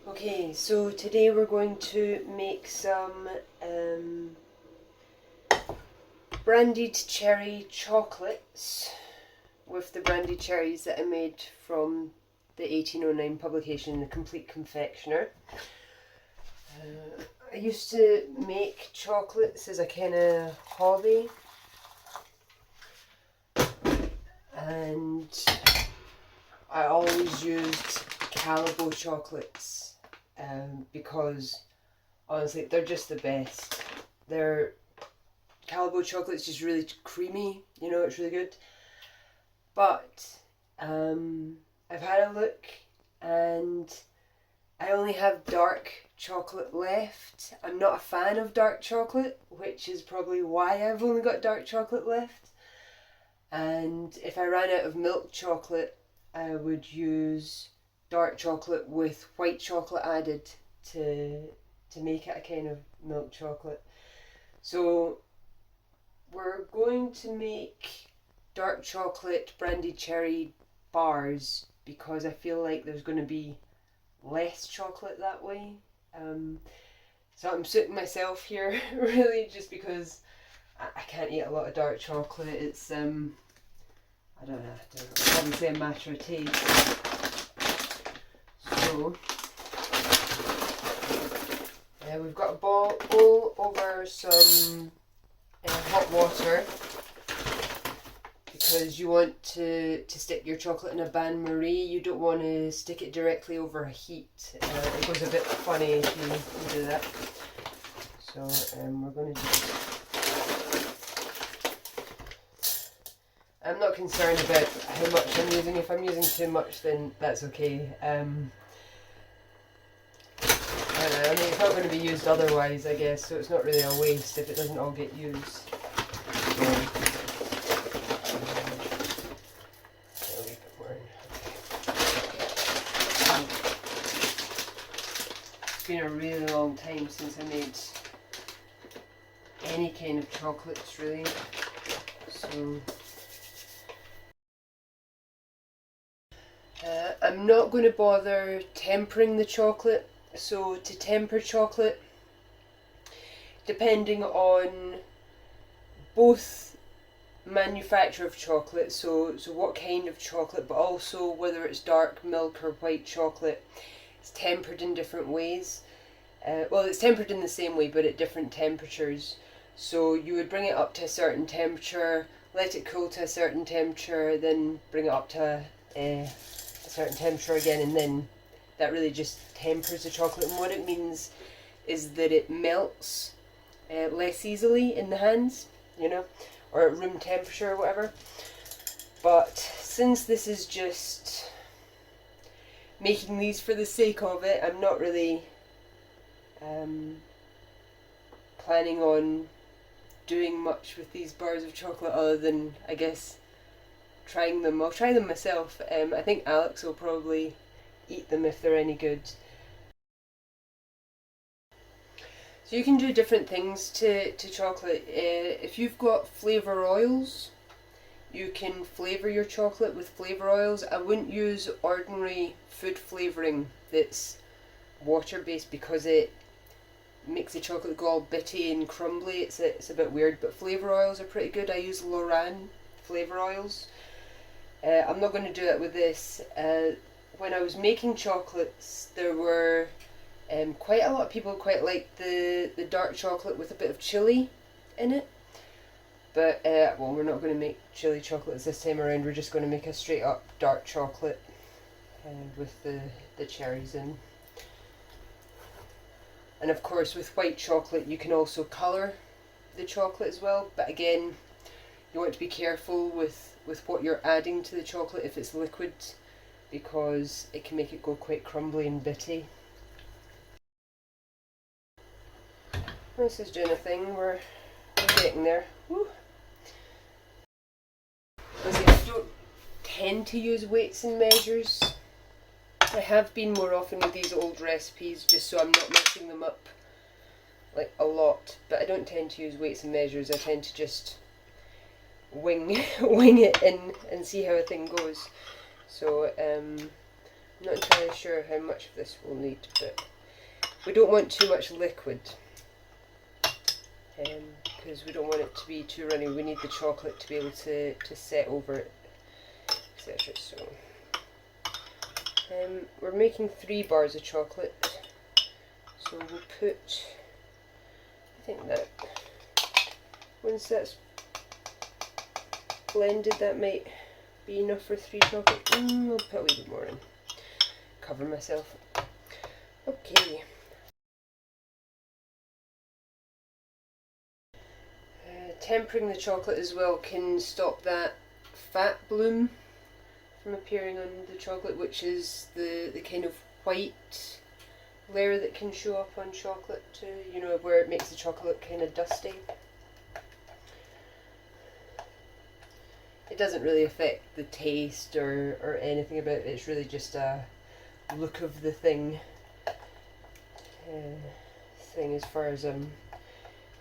Okay, so today we're going to make some brandied cherry chocolates with the brandied cherries that I made from the 1809 publication, The Complete Confectioner. I used to make chocolates as a kind of hobby, and I always used Calabo chocolates because honestly they're just the best. Their Calabo chocolate's just really creamy, you know, it's really good. But I've had a look and I only have dark chocolate left. I'm not a fan of dark chocolate, which is probably why I've only got dark chocolate left. And if I ran out of milk chocolate, I would use dark chocolate with white chocolate added to make it a kind of milk chocolate. So we're going to make dark chocolate brandied cherry bars because I feel like there's going to be less chocolate that way. So I'm suiting myself here really just because I can't eat a lot of dark chocolate. It's I don't know, obviously a matter of taste. So we've got a bowl over some hot water because you want to stick your chocolate in a bain-marie. You don't want to stick it directly over a heat. It goes a bit funny if you do that. So we're going to just... I'm not concerned about how much I'm using. If I'm using too much, then that's okay. I don't know, I mean, it's not going to be used otherwise, I guess, so it's not really a waste if it doesn't all get used. So, it's been a really long time since I made any kind of chocolates, really. So I'm not going to bother tempering the chocolate. So to temper chocolate, depending on both manufacturer of chocolate, so what kind of chocolate, but also whether it's dark milk or white chocolate, it's tempered in different ways. Well, it's tempered in the same way, but at different temperatures. So you would bring it up to a certain temperature, let it cool to a certain temperature, then bring it up to a certain temperature again, and then that really just tempers the chocolate. And what it means is that it melts less easily in the hands, you know, or at room temperature or whatever. But since this is just making these for the sake of it, I'm not really planning on doing much with these bars of chocolate other than, I guess, trying them. I'll try them myself. I think Alex will probably eat them if they're any good. So you can do different things to chocolate. If you've got flavour oils, you can flavour your chocolate with flavour oils. I wouldn't use ordinary food flavouring that's water based because it makes the chocolate go all bitty and crumbly. It's a bit weird, but flavour oils are pretty good. I use Loran flavour oils. I'm not going to do it with this. When I was making chocolates, there were quite a lot of people quite like the dark chocolate with a bit of chilli in it. But, well, we're not going to make chilli chocolates this time around. We're just going to make a straight up dark chocolate with the cherries in. And of course, with white chocolate, you can also colour the chocolate as well. But again, you want to be careful with what you're adding to the chocolate if it's liquid, because it can make it go quite crumbly and bitty. This is doing a thing, we're getting there. Woo. I don't tend to use weights and measures. I have been more often with these old recipes just so I'm not messing them up like a lot, but I don't tend to use weights and measures. I tend to just wing it in and see how a thing goes. So I'm not entirely sure how much of this we'll need, but we don't want too much liquid because we don't want it to be too runny. We need the chocolate to be able to set over it, etc. So we're making 3 bars of chocolate, so we'll put, I think that once that's blended, that might be enough for 3 chocolate. I'll put a wee bit more in, cover myself. Okay. Tempering the chocolate as well can stop that fat bloom from appearing on the chocolate, which is the kind of white layer that can show up on chocolate too, you know, where it makes the chocolate look kind of dusty. It doesn't really affect the taste or anything about it, it's really just a look of the thing as far as I'm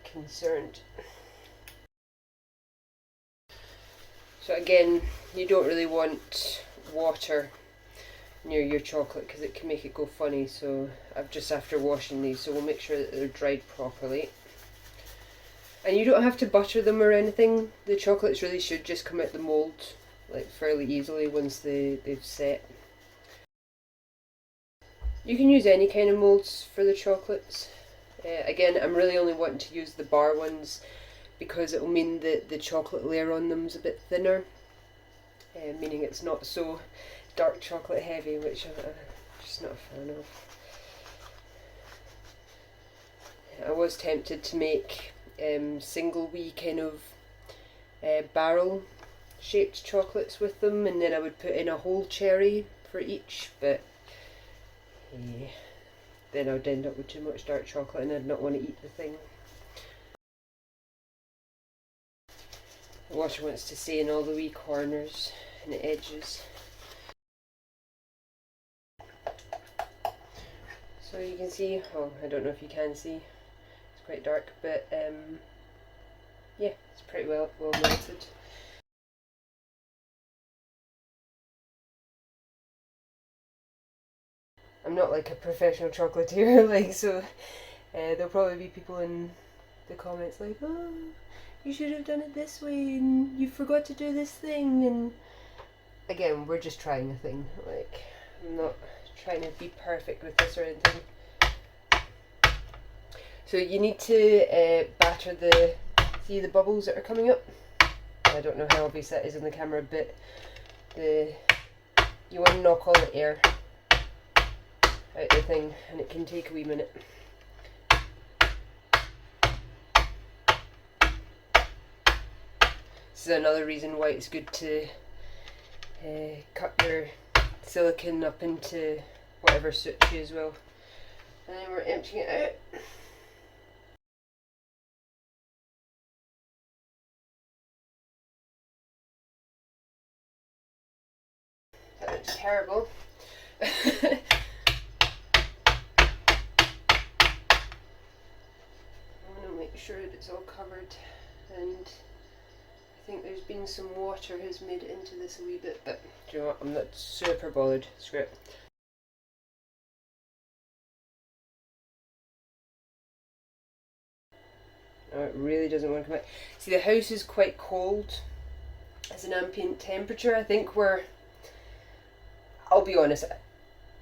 concerned. So again, you don't really want water near your chocolate because it can make it go funny, so I've just after washing these, so we'll make sure that they're dried properly. And you don't have to butter them or anything. The chocolates really should just come out the mould like fairly easily once they've set. You can use any kind of moulds for the chocolates. Again, I'm really only wanting to use the bar ones because it will mean that the chocolate layer on them is a bit thinner, meaning it's not so dark chocolate heavy, which I'm just not a fan of. I was tempted to make single wee kind of barrel shaped chocolates with them, and then I would put in a whole cherry for each, but then I would end up with too much dark chocolate and I'd not want to eat the thing. The water wants to stay in all the wee corners and the edges. So you can see, oh, I don't know if you can see, it's quite dark, but yeah, it's pretty well melted. I'm not like a professional chocolatier, like, so there'll probably be people in the comments like, oh, you should have done it this way and you forgot to do this thing, and again, we're just trying a thing, like, I'm not trying to be perfect with this or anything. So you need to batter see the bubbles that are coming up? I don't know how obvious that is on the camera, but you want to knock all the air out the thing, and it can take a wee minute. This is another reason why it's good to cut your silicone up into whatever suits you as well. And then we're emptying it out. That looks terrible. I want to make sure that it's all covered, and I think there's been some water has made it into this a wee bit, but do you know what, I'm not super bothered, screw it. Oh, it really doesn't want to come out. See, the house is quite cold as an ambient temperature. I think I'll be honest,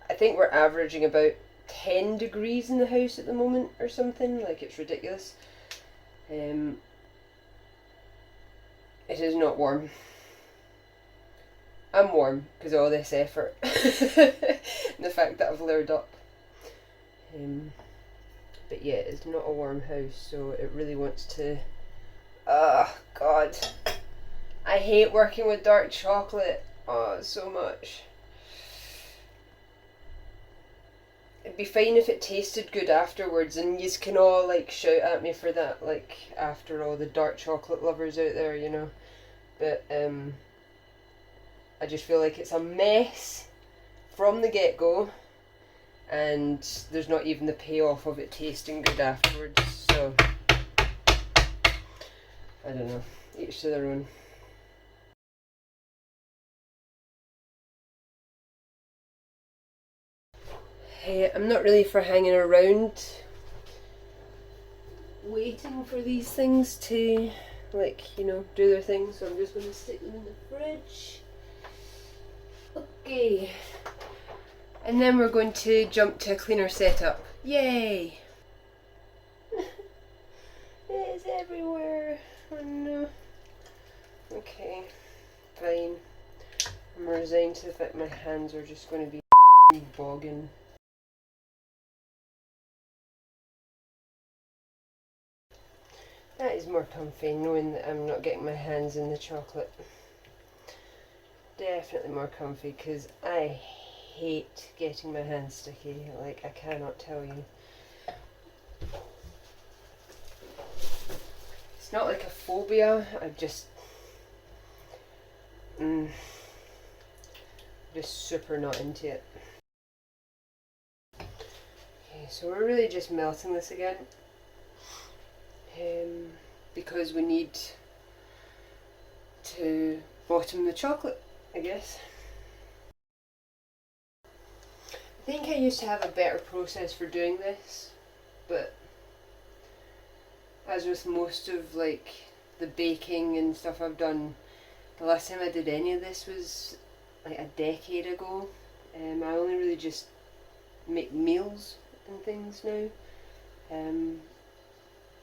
I think we're averaging about 10 degrees in the house at the moment or something, like it's ridiculous. It is not warm. I'm warm because of all this effort and the fact that I've layered up. But yeah, it's not a warm house, so it really wants to... Oh, God. I hate working with dark chocolate. Oh, so much. It'd be fine if it tasted good afterwards, and you can all like shout at me for that, like after all the dark chocolate lovers out there, you know. But I just feel like it's a mess from the get-go, and there's not even the payoff of it tasting good afterwards, so I don't know, each to their own. I'm not really for hanging around waiting for these things to, like, you know, do their thing, so I'm just going to stick them in the fridge. Okay, and then we're going to jump to a cleaner setup. Yay! It's everywhere. Oh no. Okay, fine. I'm resigned to the fact my hands are just going to be bogging. That is more comfy, knowing that I'm not getting my hands in the chocolate. Definitely more comfy, because I hate getting my hands sticky, like I cannot tell you. It's not like a phobia, I'm just super not into it. Okay, so we're really just melting this again. Because we need to bottom the chocolate, I guess. I think I used to have a better process for doing this, but as with most of like the baking and stuff I've done, the last time I did any of this was like a decade ago. I only really just make meals and things now.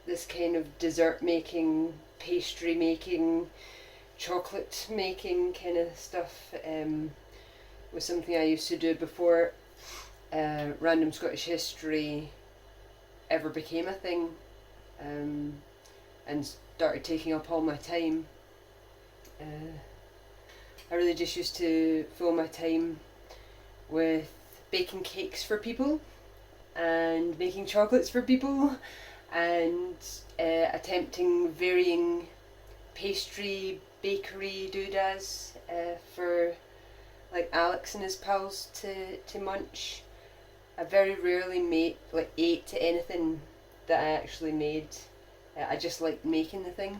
This kind of dessert making, pastry making, chocolate making kind of stuff was something I used to do before Random Scottish History ever became a thing, and started taking up all my time. I really just used to fill my time with baking cakes for people and making chocolates for people and attempting varying pastry bakery doodads for like Alex and his pals to munch. I very rarely ate to anything that I actually made. I just liked making the thing,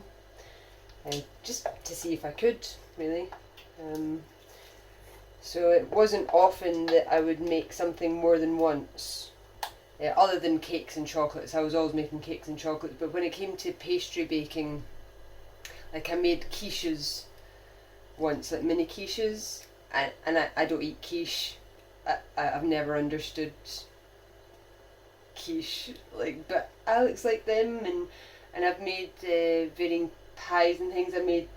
just to see if I could, really. So it wasn't often that I would make something more than once. Other than cakes and chocolates, I was always making cakes and chocolates, but when it came to pastry baking, like I made quiches once, like mini quiches, and I don't eat quiche. I've never understood quiche, like, but Alex liked them, and I've made varying pies and things. I made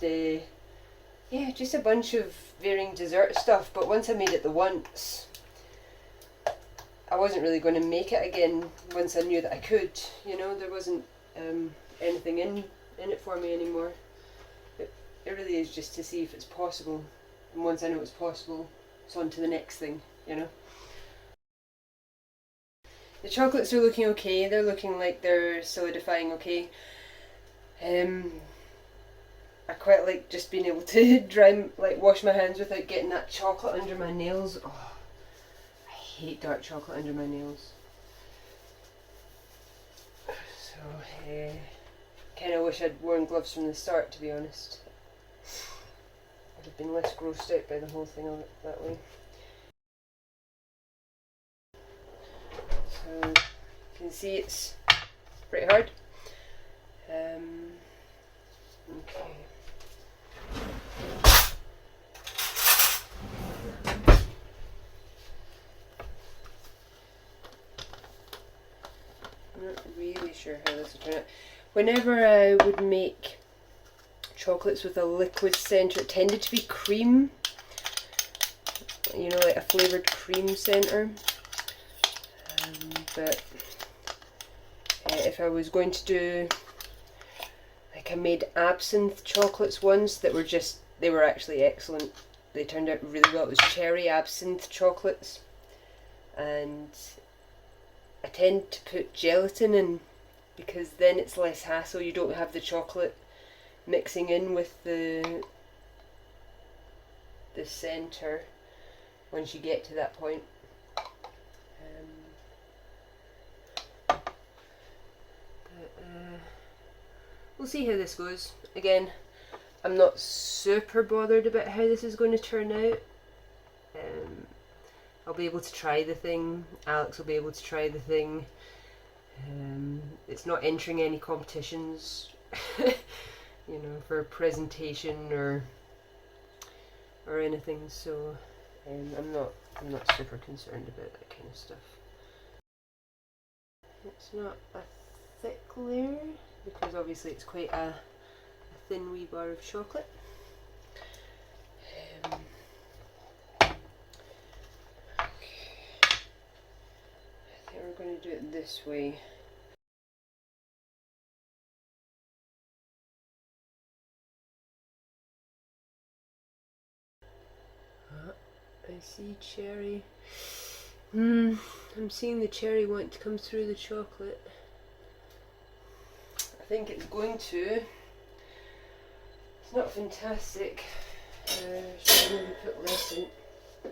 yeah, just a bunch of varying dessert stuff, but once I made it the once, I wasn't really going to make it again once I knew that I could, you know, there wasn't anything in it for me anymore. It really is just to see if it's possible, and once I know it's possible, it's on to the next thing, you know. The chocolates are looking okay, they're looking like they're solidifying okay. I quite like just being able to wash my hands without getting that chocolate under my nails. Oh, I hate dark chocolate under my nails. So, kind of wish I'd worn gloves from the start, to be honest. I'd have been less grossed out by the whole thing that way. So, you can see it's pretty hard. Okay. I'm not really sure how this will turn out. Whenever I would make chocolates with a liquid centre, it tended to be cream, you know, like a flavoured cream centre. But if I was going to do, like, I made absinthe chocolates once that were they were actually excellent. They turned out really well. It was cherry absinthe chocolates, and I tend to put gelatin in because then it's less hassle. You don't have the chocolate mixing in with the centre once you get to that point. We'll see how this goes. Again, I'm not super bothered about how this is going to turn out. I'll be able to try the thing. Alex will be able to try the thing. It's not entering any competitions, you know, for presentation or anything. So I'm not super concerned about that kind of stuff. It's not a thick layer because obviously it's quite a thin wee bar of chocolate. Okay. I think we're going to do it this way. I see cherry. I'm seeing the cherry want to come through the chocolate. I think it's going to. It's not fantastic. Should maybe put less in. I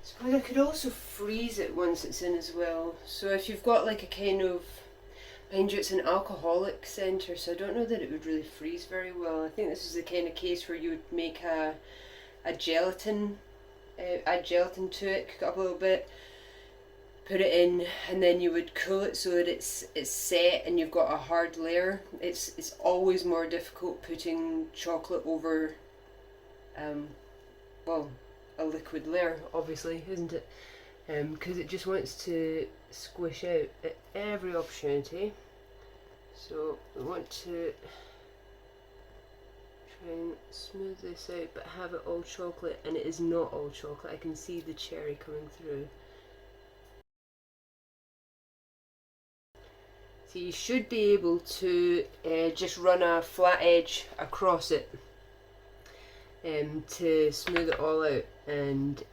suppose I could also freeze it once it's in as well. So if you've got like a kind of, mind you, it's an alcoholic centre, so I don't know that it would really freeze very well. I think this is the kind of case where you would make a gelatin, add gelatin to it, cook it up a little bit, put it in, and then you would cool it so that it's set and you've got a hard layer. It's always more difficult putting chocolate over, well, a liquid layer, obviously, isn't it? Because it just wants to squish out at every opportunity. So we want to try and smooth this out but have it all chocolate, and it is not all chocolate. I can see the cherry coming through. So you should be able to just run a flat edge across it to smooth it all out, and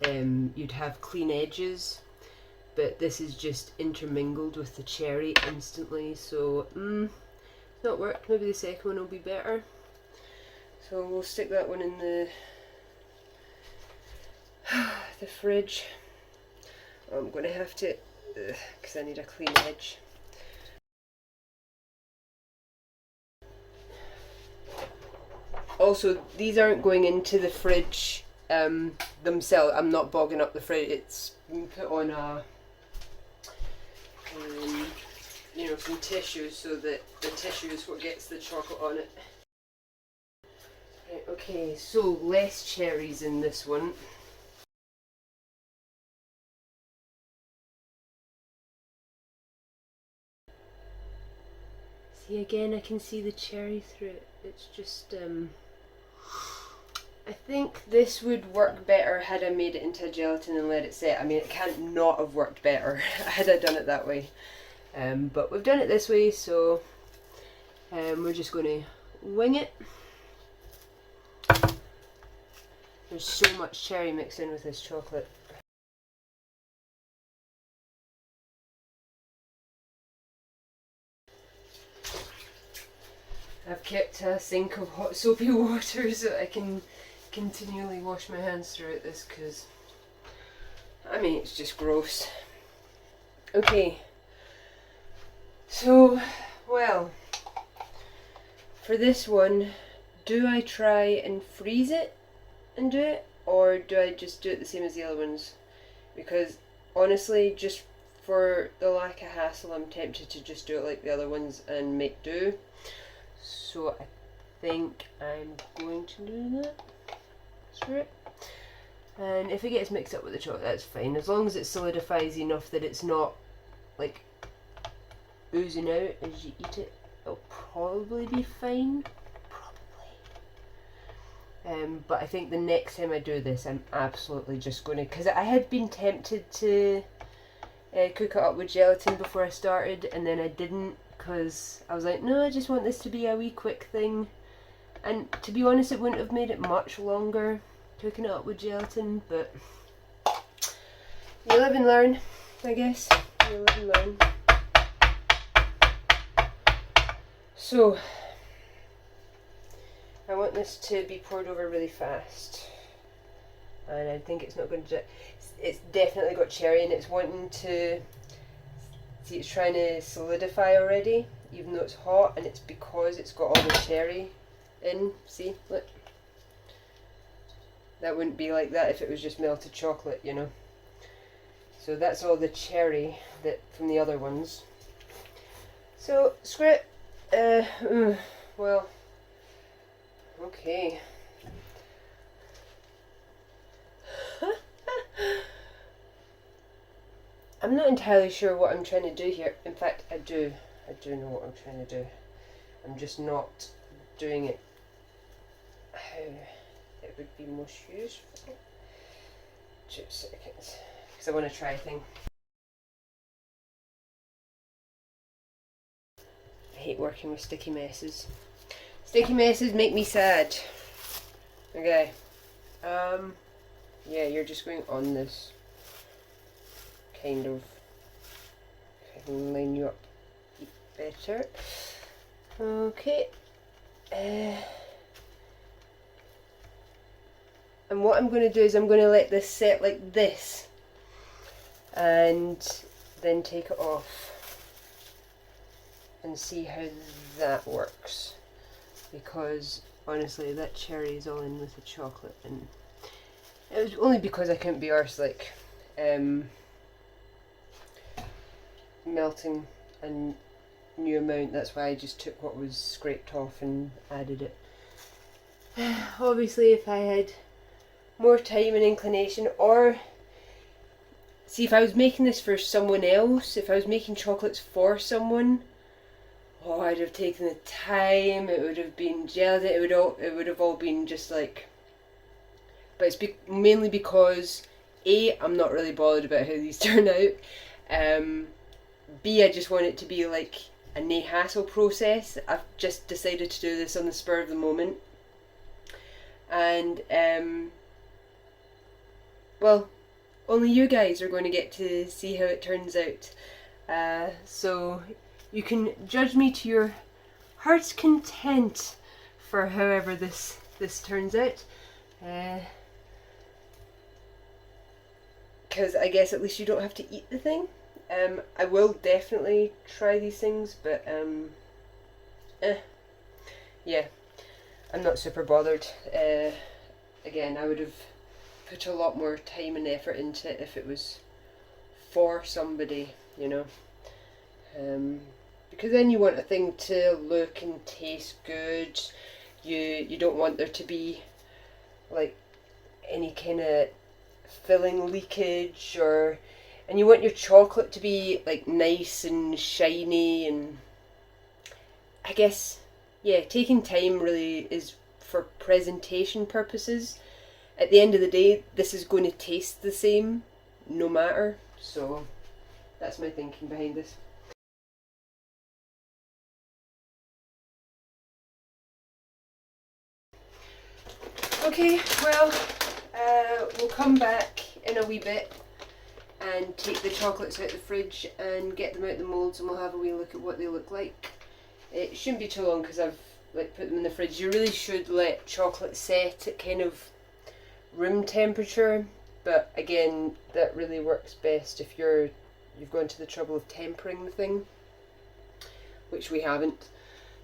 you'd have clean edges, but this is just intermingled with the cherry instantly, so it's not worked. Maybe the second one will be better. So we'll stick that one in the fridge. I'm going to have to, because I need a clean edge. Also, these aren't going into the fridge themselves. I'm not bogging up the fridge. It's been put on a, you know, some tissue so that the tissue is what gets the chocolate on it. Right, okay, so less cherries in this one. See, again, I can see the cherry through it. It's just, I think this would work better had I made it into a gelatin and let it set. I mean, it can't not have worked better had I done it that way. But we've done it this way, so we're just going to wing it. There's so much cherry mixed in with this chocolate. I've kept a sink of hot soapy water so I can continually wash my hands throughout this, because I mean, it's just gross. Okay, so, well, for this one, do I try and freeze it and do it, or do I just do it the same as the other ones? Because honestly, just for the lack of hassle, I'm tempted to just do it like the other ones and make do. So I think I'm going to do that. Screw it. And if it gets mixed up with the chocolate, that's fine. As long as it solidifies enough that it's not like oozing out as you eat it, it'll probably be fine. Probably. But I think the next time I do this, I'm absolutely just going to, because I had been tempted to cook it up with gelatin before I started, and then I didn't, because I was like, no, I just want this to be a wee quick thing. And to be honest, it wouldn't have made it much longer cooking it up with gelatin, but you live and learn, I guess. You live and learn. So, I want this to be poured over really fast. And I think it's not going to, it's definitely got cherry and it's wanting to, see, it's trying to solidify already, even though it's hot, and it's because it's got all the cherry in. See, look. That wouldn't be like that if it was just melted chocolate, you know. So that's all the cherry that from the other ones. So script, well, okay. I'm not entirely sure what I'm trying to do here. In fact, I do know what I'm trying to do. I'm just not doing it how it would be most useful. 2 seconds, because I want to try a thing. I hate working with sticky messes. Sticky messes make me sad. Okay. Yeah, you're just going on this kind of. If I can line you up a bit better. Okay. And what I'm going to do is I'm going to let this set like this and then take it off and see how that works, because honestly that cherry is all in with the chocolate, and it was only because I couldn't be arsed like melting a new amount. That's why I just took what was scraped off and added it. Obviously if I had more time and inclination, or see if I was making this for someone else, if I was making chocolates for someone, oh, I'd have taken the time, it would have been gelatin, it would have all been just like, but it's mainly because A, I'm not really bothered about how these turn out, B, I just want it to be like a no hassle process. I've just decided to do this on the spur of the moment, and well, only you guys are going to get to see how it turns out. So you can judge me to your heart's content for however this turns out. Because I guess at least you don't have to eat the thing. I will definitely try these things, but yeah, I'm not super bothered. Again, I would have put a lot more time and effort into it if it was for somebody, you know. Because then you want a thing to look and taste good. You don't want there to be like any kind of filling leakage, and you want your chocolate to be like nice and shiny, and I guess, yeah, taking time really is for presentation purposes. At the end of the day, this is going to taste the same no matter, so that's my thinking behind this. Okay, well, we'll come back in a wee bit and take the chocolates out the fridge and get them out the moulds, and we'll have a wee look at what they look like. It shouldn't be too long because I've like put them in the fridge. You really should let chocolate set at kind of room temperature, but again, that really works best if you've gone to the trouble of tempering the thing, which we haven't.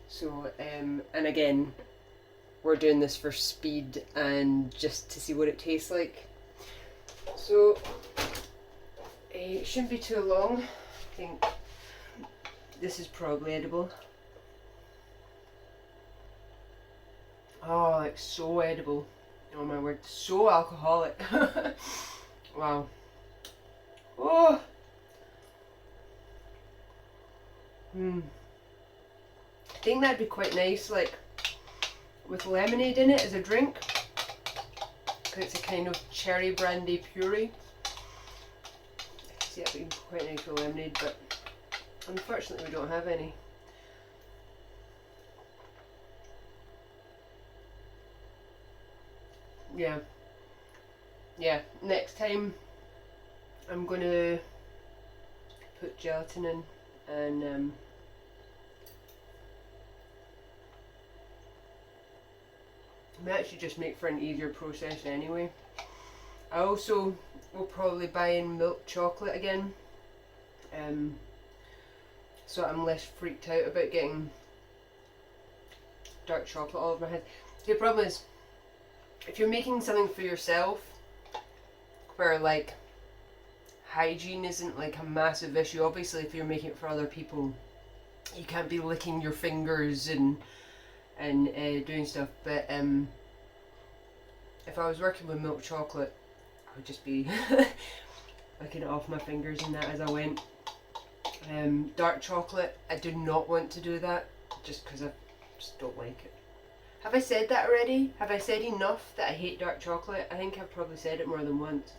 So and again, we're doing this for speed and just to see what it tastes like. So it shouldn't be too long. I think this is probably edible. Oh, like so edible. Oh my word, so alcoholic. Wow. Oh. I think that'd be quite nice, like with lemonade in it as a drink. It's a kind of cherry brandy puree. I can see that being quite nice with lemonade, but unfortunately we don't have any. Yeah, next time I'm gonna put gelatin in, and it may actually just make for an easier process anyway. I also will probably buy in milk chocolate again, so I'm less freaked out about getting dark chocolate all over my head. The problem is, if you're making something for yourself where like hygiene isn't like a massive issue. Obviously, if you're making it for other people, you can't be licking your fingers and doing stuff. But if I was working with milk chocolate, I would just be licking it off my fingers and that as I went. Dark chocolate, I do not want to do that, just because I just don't like it. Have I said that already? Have I said enough that I hate dark chocolate? I think I've probably said it more than once.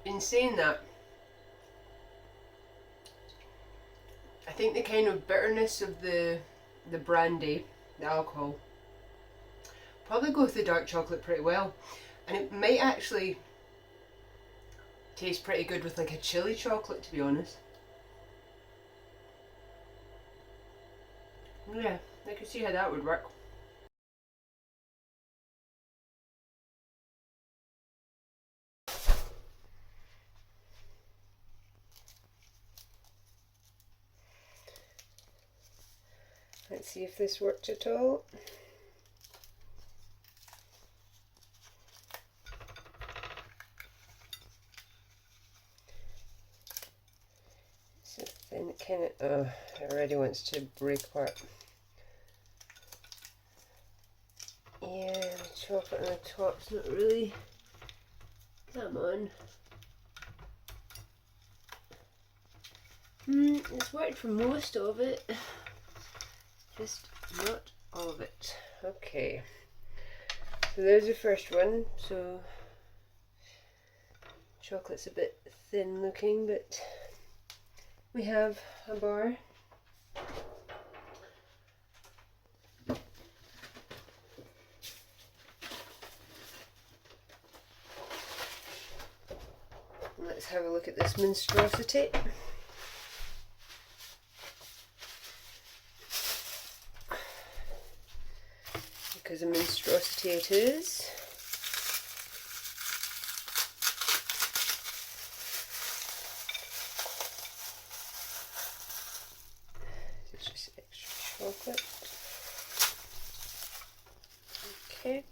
In saying that, I think the kind of bitterness of the brandy, the alcohol, probably go with the dark chocolate pretty well. And it might actually taste pretty good with like a chili chocolate, to be honest. Yeah, I could see how that would work. Let's see if this worked at all. So then it kind of, it already wants to break apart. Yeah, the chocolate on the top's not really, come on. It's worked for most of it, just not all of it. Okay, so there's the first one. So chocolate's a bit thin looking, but we have a bar. Let's have a look at this monstrosity. Because a monstrosity it is. It's just extra chocolate. Okay.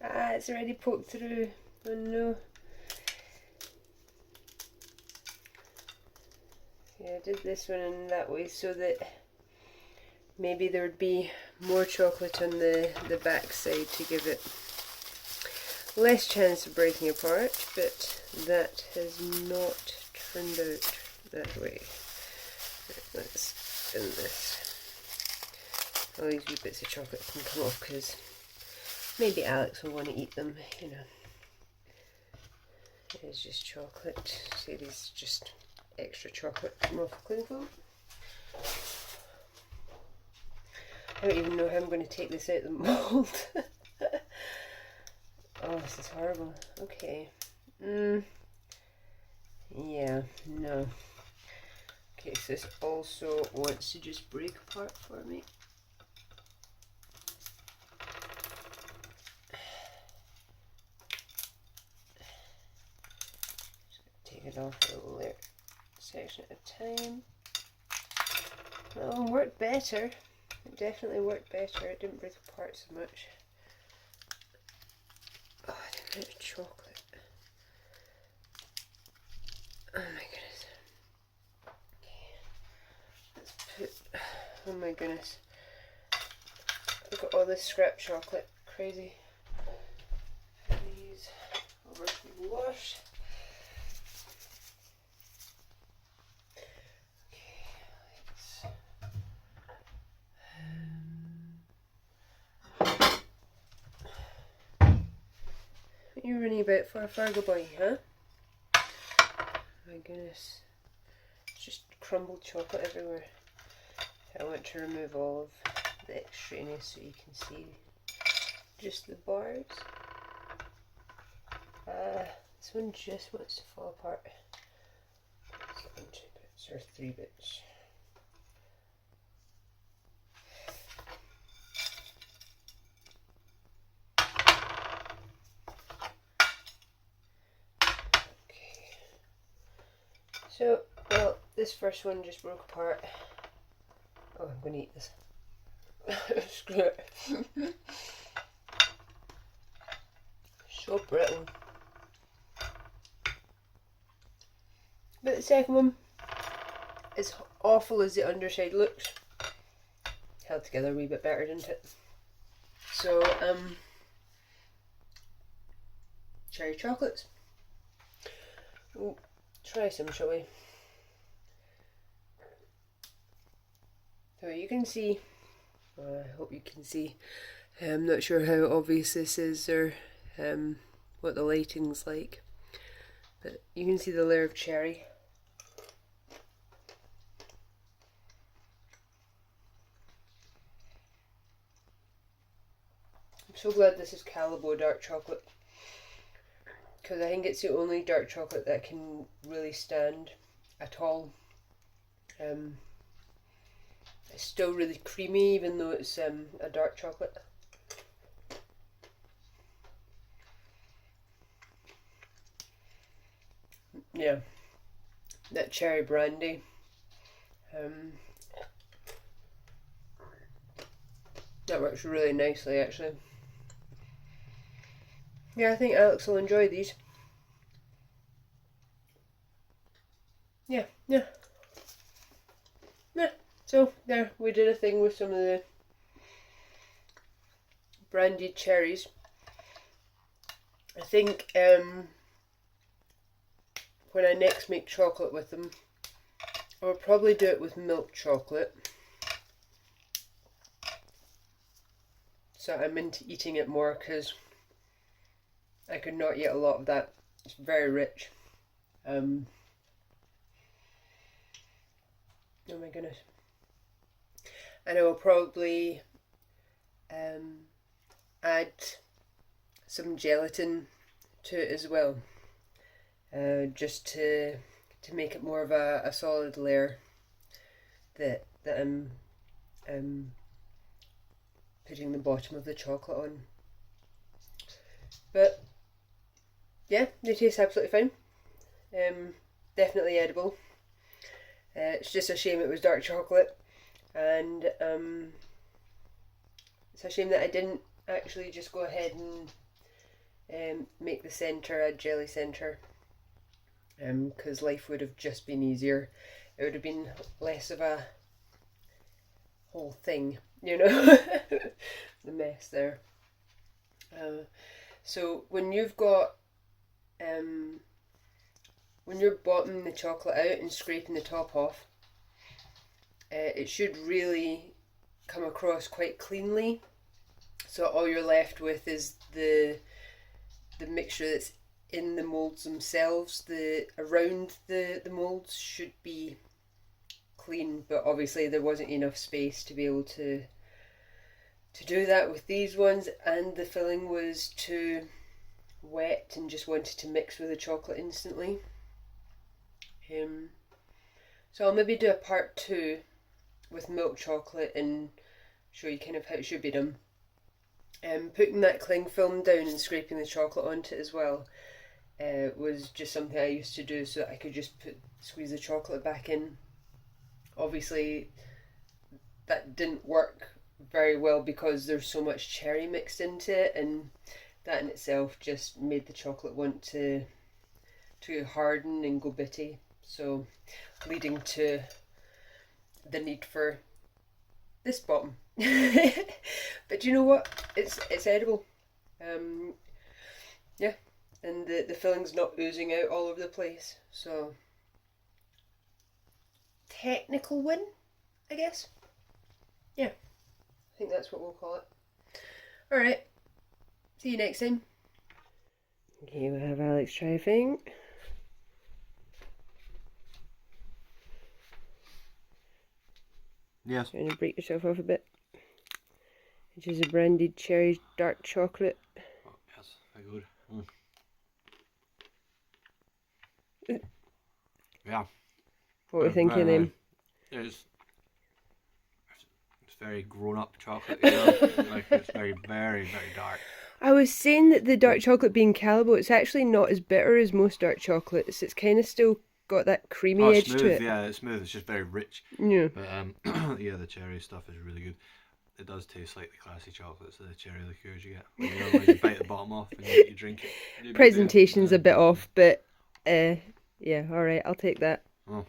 Ah, it's already poked through. Oh no. Yeah, I did this one in that way so that maybe there would be more chocolate on the back side to give it less chance of breaking apart, but that has not turned out that way. Let's spin this. All these wee bits of chocolate can come off because maybe Alex will want to eat them, you know. It's just chocolate. See, these just extra chocolate come off the cling film. I don't even know how I'm going to take this out of the mould. Oh, this is horrible. Okay. Yeah, no. Okay, so this also wants to just break apart for me. Just take it off a layer section at a time. That'll work better. It definitely worked better. It didn't break apart so much. Oh, I didn't get chocolate. Oh my goodness. Okay. Let's put. Oh my goodness. Look at all this scrap chocolate. Crazy. These over to be washed. You're running about for a Fargo boy, huh? My goodness. It's just crumbled chocolate everywhere. I want to remove all of the extraneous so you can see just the bars. This one just wants to fall apart. So 2 bits or 3 bits. So, well, this first one just broke apart. Oh, I'm going to eat this. Screw it. So brittle. But the second one, as awful as the underside looks, held together a wee bit better, didn't it? So, cherry chocolates. We'll try some, shall we? So you can see, I hope you can see, I'm not sure how obvious this is or what the lighting's like, but you can see the layer of cherry. I'm so glad this is Calabo dark chocolate, because I think it's the only dark chocolate that can really stand at all. It's still really creamy even though it's a dark chocolate. Yeah, that cherry brandy. That works really nicely actually. Yeah, I think Alex will enjoy these. Yeah. So there, we did a thing with some of the brandied cherries. I think when I next make chocolate with them, I'll probably do it with milk chocolate. So I'm into eating it more because I could not eat a lot of that. It's very rich. Oh my goodness. And I will probably add some gelatin to it as well, just to make it more of a solid layer that I'm putting the bottom of the chocolate on. But yeah, they taste absolutely fine. Definitely edible. It's just a shame it was dark chocolate, and it's a shame that I didn't actually just go ahead and make the centre a jelly centre, because life would have just been easier. It would have been less of a whole thing, you know. The mess there. So when you've got when you're bottoming the chocolate out and scraping the top off, it should really come across quite cleanly. So all you're left with is the mixture that's in the moulds themselves. The around the moulds should be clean, but obviously there wasn't enough space to be able to do that with these ones, and the filling was too wet and just wanted to mix with the chocolate instantly. So I'll maybe do a part 2 with milk chocolate and show you kind of how it should be done. Putting that cling film down and scraping the chocolate onto it as well was just something I used to do so that I could just squeeze the chocolate back in. Obviously that didn't work very well because there's so much cherry mixed into it, and that in itself just made the chocolate want to harden and go bitty, so leading to the need for this bottom. But you know what, it's edible. Yeah, and the filling's not oozing out all over the place, so technical win, I guess. Yeah, I think that's what we'll call it. Alright, see you next time. Okay, we'll have Alex try a thing. Yes. Trying to break yourself off a bit. Which is a Brandied cherry dark chocolate. Oh, yes, very good. Yeah. What are we thinking then? It's very grown up chocolate, you know? Like it's very, very, very dark. I was saying that the dark chocolate being Calabo, it's actually not as bitter as most dark chocolates. It's kind of still got that creamy edge smooth, to it. Yeah, it's smooth. It's just very rich. Yeah. But yeah, the cherry stuff is really good. it does taste like the classy chocolates, the cherry liqueurs you get. When you bite the bottom off and you drink it. Presentation's a bit off, but yeah, alright, I'll take that. Oh.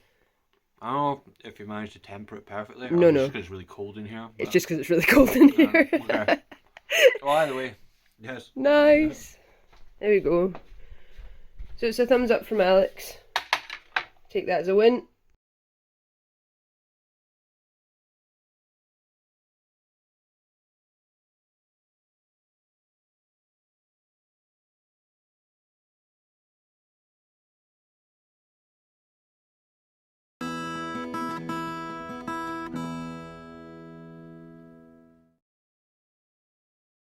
I don't know if you managed to temper it perfectly, or No. just because it's really cold in here. It's just because it's really cold in here. Okay. Well, either way, yes. Nice. There we go. So it's a thumbs up from Alex. Take that as a win.